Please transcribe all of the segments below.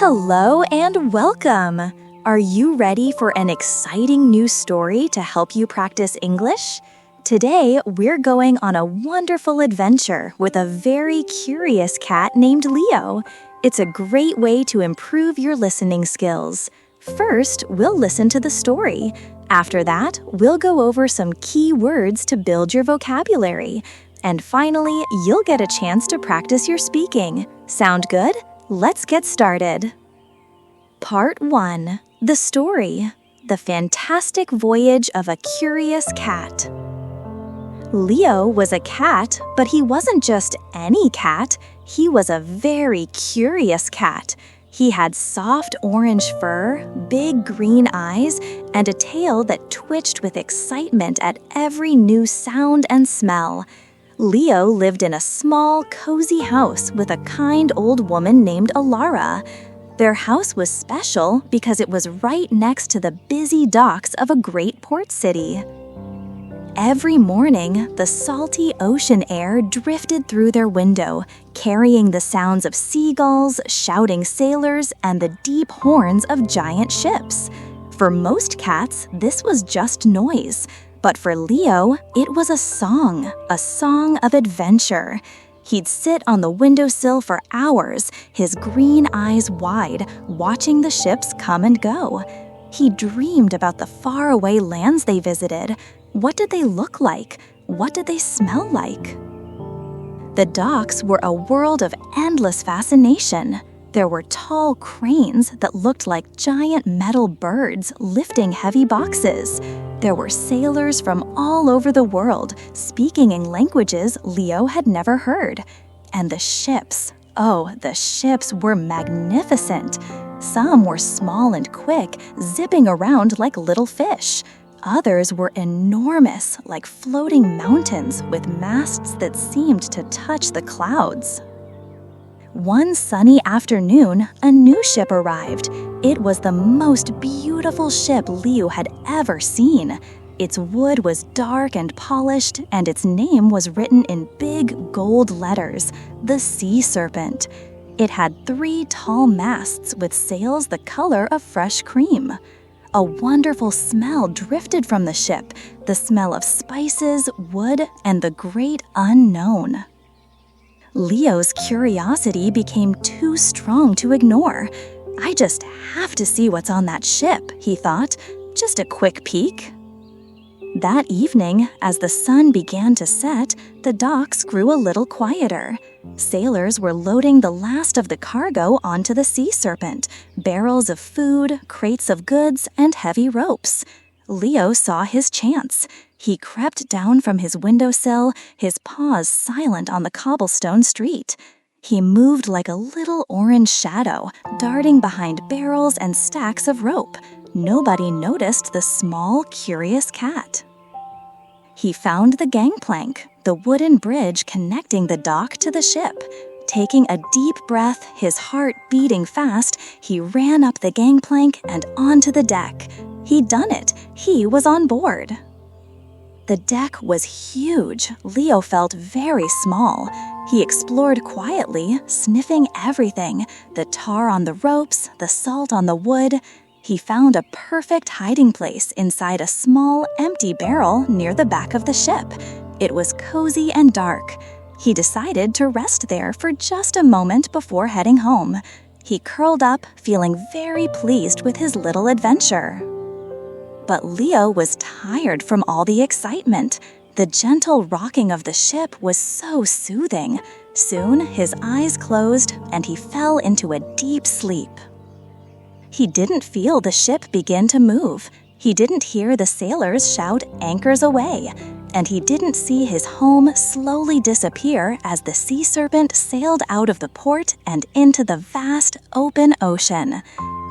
Hello and welcome! Are you ready for an exciting new story to help you practice English? Today, we're going on a wonderful adventure with a very curious cat named Leo. It's a great way to improve your listening skills. First, we'll listen to the story. After that, we'll go over some key words to build your vocabulary. And finally, you'll get a chance to practice your speaking. Sound good? Let's get started. Part 1. The story. The fantastic voyage of a curious cat. Leo was a cat, but he wasn't just any cat. He was a very curious cat. He had soft orange fur, big green eyes, and a tail that twitched with excitement at every new sound and smell. Leo lived in a small, cozy house with a kind old woman named Alara. Their house was special because it was right next to the busy docks of a great port city. Every morning, the salty ocean air drifted through their window, carrying the sounds of seagulls, shouting sailors, and the deep horns of giant ships. For most cats, this was just noise. But for Leo, it was a song of adventure. He'd sit on the windowsill for hours, his green eyes wide, watching the ships come and go. He dreamed about the faraway lands they visited. What did they look like? What did they smell like? The docks were a world of endless fascination. There were tall cranes that looked like giant metal birds lifting heavy boxes. There were sailors from all over the world speaking in languages Leo had never heard. And the ships were magnificent. Some were small and quick, zipping around like little fish. Others were enormous, like floating mountains with masts that seemed to touch the clouds. One sunny afternoon, a new ship arrived. It was the most beautiful ship Leo had ever seen. Its wood was dark and polished, and its name was written in big gold letters, the Sea Serpent. It had 3 tall masts with sails the color of fresh cream. A wonderful smell drifted from the ship, the smell of spices, wood, and the great unknown. Leo's curiosity became too strong to ignore. I just have to see what's on that ship, he thought. Just a quick peek. That evening, as the sun began to set, the docks grew a little quieter. Sailors were loading the last of the cargo onto the Sea Serpent, barrels of food, crates of goods, and heavy ropes. Leo saw his chance. He crept down from his windowsill, his paws silent on the cobblestone street. He moved like a little orange shadow, darting behind barrels and stacks of rope. Nobody noticed the small, curious cat. He found the gangplank, the wooden bridge connecting the dock to the ship. Taking a deep breath, his heart beating fast, he ran up the gangplank and onto the deck. He'd done it. He was on board. The deck was huge. Leo felt very small. He explored quietly, sniffing everything, the tar on the ropes, the salt on the wood. He found a perfect hiding place inside a small, empty barrel near the back of the ship. It was cozy and dark. He decided to rest there for just a moment before heading home. He curled up, feeling very pleased with his little adventure. But Leo was tired from all the excitement. The gentle rocking of the ship was so soothing. Soon, his eyes closed and he fell into a deep sleep. He didn't feel the ship begin to move. He didn't hear the sailors shout anchors away. And he didn't see his home slowly disappear as the Sea Serpent sailed out of the port and into the vast open ocean.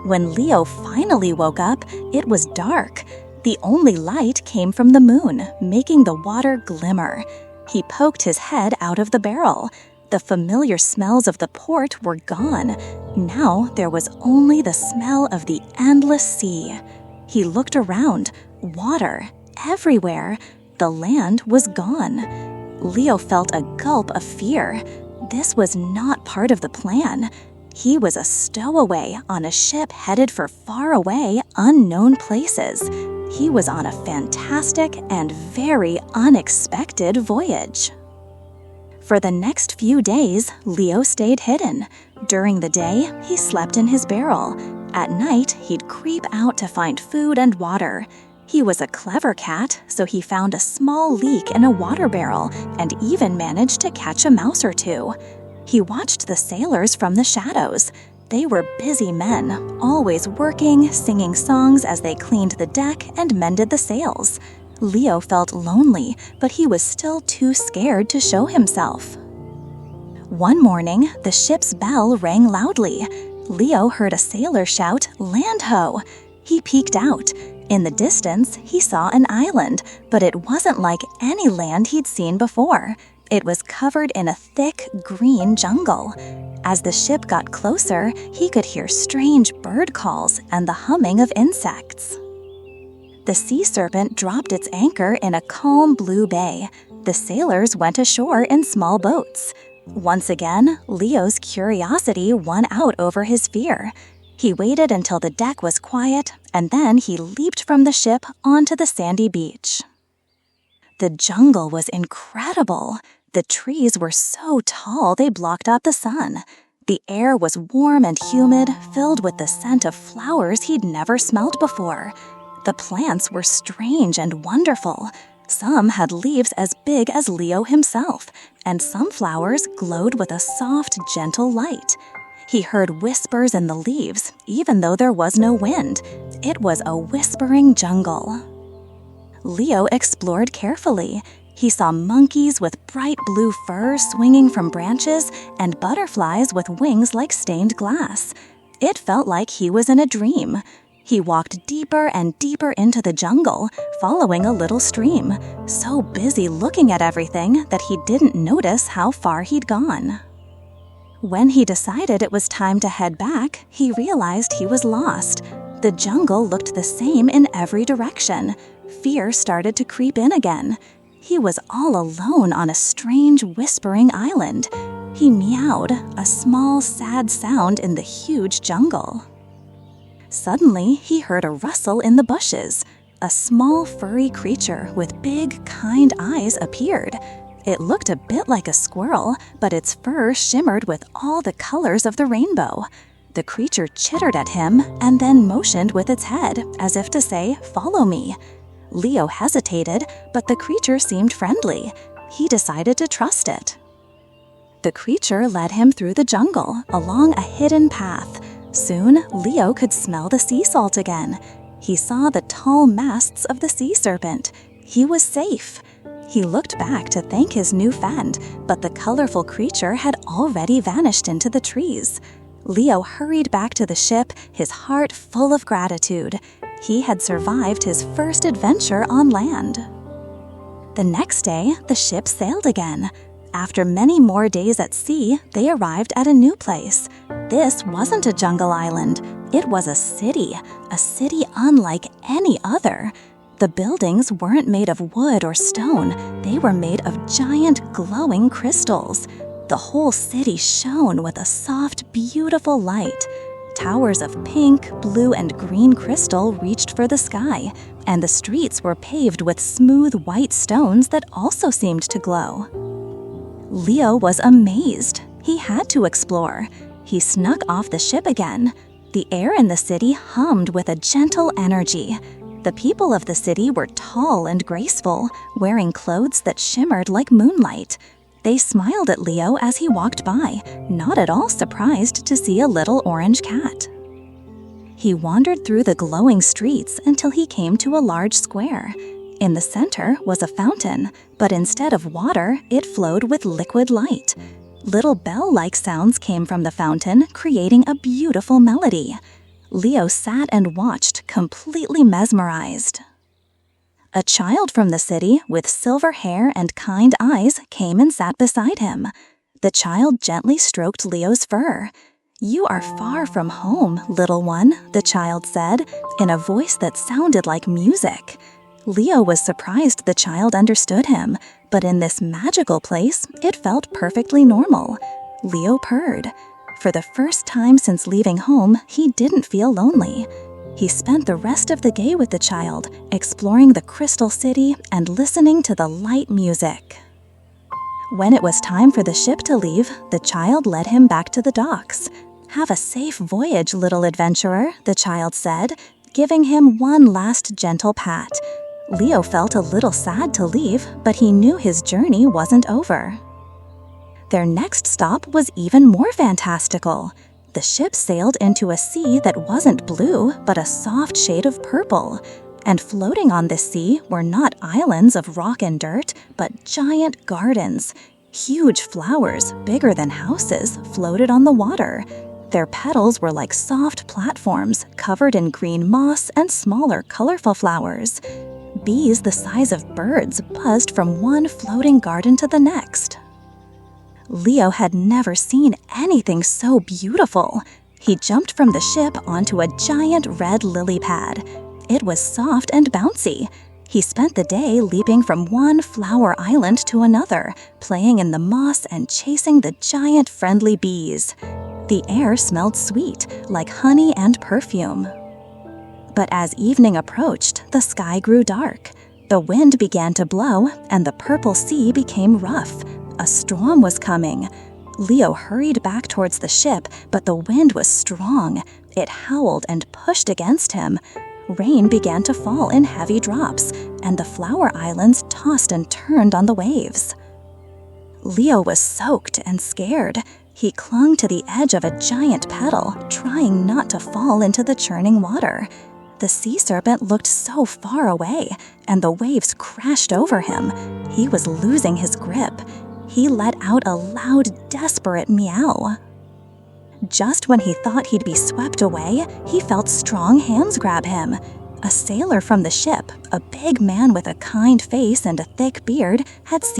When Leo finally woke up, it was dark. The only light came from the moon, making the water glimmer. He poked his head out of the barrel. The familiar smells of the port were gone. Now there was only the smell of the endless sea. He looked around. Water everywhere. The land was gone. Leo felt a gulp of fear. This was not part of the plan. He was a stowaway on a ship headed for faraway, unknown places. He was on a fantastic and very unexpected voyage. For the next few days, Leo stayed hidden. During the day, he slept in his barrel. At night, he'd creep out to find food and water. He was a clever cat, so he found a small leak in a water barrel and even managed to catch a mouse or two. He watched the sailors from the shadows. They were busy men, always working, singing songs as they cleaned the deck and mended the sails. Leo felt lonely, but he was still too scared to show himself. One morning, the ship's bell rang loudly. Leo heard a sailor shout, "Land ho!" He peeked out. In the distance, he saw an island, but it wasn't like any land he'd seen before. It was covered in a thick, green jungle. As the ship got closer, he could hear strange bird calls and the humming of insects. The sea serpent dropped its anchor in a calm blue bay. The sailors went ashore in small boats. Once again, Leo's curiosity won out over his fear. He waited until the deck was quiet, and then he leaped from the ship onto the sandy beach. The jungle was incredible. The trees were so tall they blocked out the sun. The air was warm and humid, filled with the scent of flowers he'd never smelled before. The plants were strange and wonderful. Some had leaves as big as Leo himself, and some flowers glowed with a soft, gentle light. He heard whispers in the leaves, even though there was no wind. It was a whispering jungle. Leo explored carefully. He saw monkeys with bright blue fur swinging from branches and butterflies with wings like stained glass. It felt like he was in a dream. He walked deeper and deeper into the jungle, following a little stream, so busy looking at everything that he didn't notice how far he'd gone. When he decided it was time to head back, he realized he was lost. The jungle looked the same in every direction. Fear started to creep in again. He was all alone on a strange, whispering island. He meowed, a small, sad sound in the huge jungle. Suddenly, he heard a rustle in the bushes. A small, furry creature with big, kind eyes appeared. It looked a bit like a squirrel, but its fur shimmered with all the colors of the rainbow. The creature chittered at him and then motioned with its head, as if to say, "Follow me." Leo hesitated, but the creature seemed friendly. He decided to trust it. The creature led him through the jungle, along a hidden path. Soon, Leo could smell the sea salt again. He saw the tall masts of the sea serpent. He was safe. He looked back to thank his new friend, but the colorful creature had already vanished into the trees. Leo hurried back to the ship, his heart full of gratitude. He had survived his first adventure on land. The next day, the ship sailed again. After many more days at sea, they arrived at a new place. This wasn't a jungle island. It was a city unlike any other. The buildings weren't made of wood or stone. They were made of giant glowing crystals. The whole city shone with a soft, beautiful light. Towers of pink, blue, and green crystal reached for the sky, and the streets were paved with smooth white stones that also seemed to glow. Leo was amazed. He had to explore. He snuck off the ship again. The air in the city hummed with a gentle energy. The people of the city were tall and graceful, wearing clothes that shimmered like moonlight. They smiled at Leo as he walked by, not at all surprised to see a little orange cat. He wandered through the glowing streets until he came to a large square. In the center was a fountain, but instead of water, it flowed with liquid light. Little bell-like sounds came from the fountain, creating a beautiful melody. Leo sat and watched, completely mesmerized. A child from the city with silver hair and kind eyes came and sat beside him. The child gently stroked Leo's fur. "You are far from home, little one," the child said, in a voice that sounded like music. Leo was surprised the child understood him, but in this magical place, it felt perfectly normal. Leo purred. For the first time since leaving home, he didn't feel lonely. He spent the rest of the day with the child, exploring the Crystal City and listening to the light music. When it was time for the ship to leave, the child led him back to the docks. "Have a safe voyage, little adventurer," the child said, giving him one last gentle pat. Leo felt a little sad to leave, but he knew his journey wasn't over. Their next stop was even more fantastical. The ship sailed into a sea that wasn't blue, but a soft shade of purple. And floating on this sea were not islands of rock and dirt, but giant gardens. Huge flowers, bigger than houses, floated on the water. Their petals were like soft platforms, covered in green moss and smaller, colorful flowers. Bees the size of birds buzzed from one floating garden to the next. Leo had never seen anything so beautiful. He jumped from the ship onto a giant red lily pad. It was soft and bouncy. He spent the day leaping from one flower island to another, playing in the moss and chasing the giant friendly bees. The air smelled sweet, like honey and perfume. But as evening approached, the sky grew dark. The wind began to blow, and the purple sea became rough. A storm was coming. Leo hurried back towards the ship, but the wind was strong. It howled and pushed against him. Rain began to fall in heavy drops, and the flower islands tossed and turned on the waves. Leo was soaked and scared. He clung to the edge of a giant petal, trying not to fall into the churning water. The sea serpent looked so far away, and the waves crashed over him. He was losing his grip. He let out a loud, desperate meow. Just when he thought he'd be swept away, he felt strong hands grab him. A sailor from the ship, a big man with a kind face and a thick beard, had seen